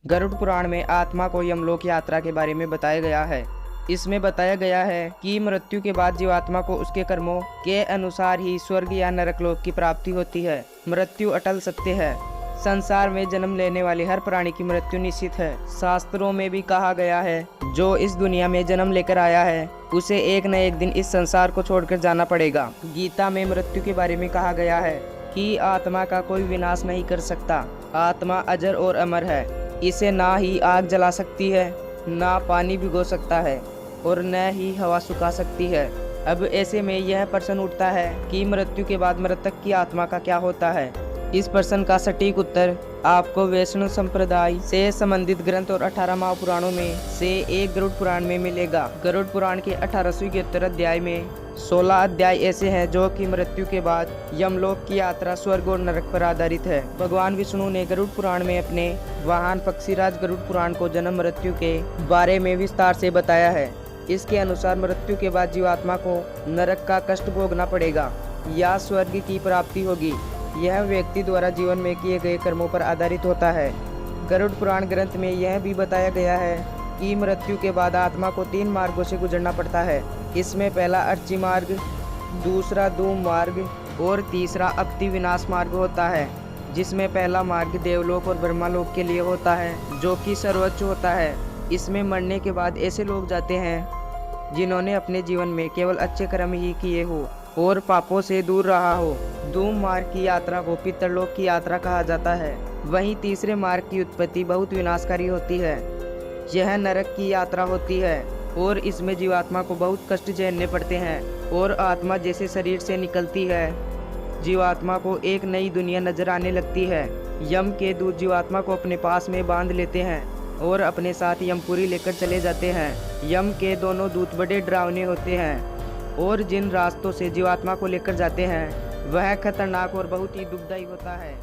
गरुड़ पुराण में आत्मा को यमलोक यात्रा के बारे में बताया गया है। इसमें बताया गया है कि मृत्यु के बाद जीवात्मा को उसके कर्मों के अनुसार ही स्वर्ग या नरकलोक की प्राप्ति होती है। मृत्यु अटल सत्य है। संसार में जन्म लेने वाले हर प्राणी की मृत्यु निश्चित है। शास्त्रों में भी कहा गया है, जो इस दुनिया में जन्म लेकर आया है उसे एक न एक दिन इस संसार को छोड़कर जाना पड़ेगा। गीता में मृत्यु के बारे में कहा गया है कि आत्मा का कोई विनाश नहीं कर सकता। आत्मा अजर और अमर है। इसे ना ही आग जला सकती है, ना पानी भिगो सकता है और न ही हवा सुखा सकती है। अब ऐसे में यह प्रश्न उठता है कि मृत्यु के बाद मृतक की आत्मा का क्या होता है। इस प्रश्न का सटीक उत्तर आपको वैष्णव संप्रदाय से संबंधित ग्रंथ और 18 महापुराणों में से एक गरुड़ पुराण में मिलेगा। गरुड़ पुराण के 18वें अध्याय में 16 अध्याय ऐसे हैं जो कि मृत्यु के बाद यमलोक की यात्रा, स्वर्ग और नरक पर आधारित है। भगवान विष्णु ने गरुड़ पुराण में अपने वाहन पक्षीराज गरुड़ पुराण को जन्म मृत्यु के बारे में विस्तार से बताया है। इसके अनुसार मृत्यु के बाद जीवात्मा को नरक का कष्ट भोगना पड़ेगा या स्वर्ग की प्राप्ति होगी। यह व्यक्ति द्वारा जीवन में किए गए कर्मों पर आधारित होता है। गरुड़ पुराण ग्रंथ में यह भी बताया गया है कि मृत्यु के बाद आत्मा को 3 मार्गों से गुजरना पड़ता है। इसमें पहला अर्ची मार्ग, दूसरा धूम मार्ग और तीसरा अपति विनाश मार्ग होता है, जिसमें पहला मार्ग देवलोक और ब्रह्मालोक के लिए होता है, जो कि सर्वोच्च होता है। इसमें मरने के बाद ऐसे लोग जाते हैं जिन्होंने अपने जीवन में केवल अच्छे कर्म ही किए हो और पापों से दूर रहा हो। धूम मार्ग की यात्रा को पितरलोक की यात्रा कहा जाता है। वहीं तीसरे मार्ग की उत्पत्ति बहुत विनाशकारी होती है। यह नरक की यात्रा होती है और इसमें जीवात्मा को बहुत कष्ट झेलने पड़ते हैं और आत्मा जैसे शरीर से निकलती है, जीवात्मा को एक नई दुनिया नजर आने लगती है। यम के दूत जीवात्मा को अपने पास में बांध लेते हैं और अपने साथ यमपुरी लेकर चले जाते हैं। यम के दोनों दूत बड़े डरावने होते हैं और जिन रास्तों से जीवात्मा को लेकर जाते हैं वह खतरनाक और बहुत ही दुखदायी होता है।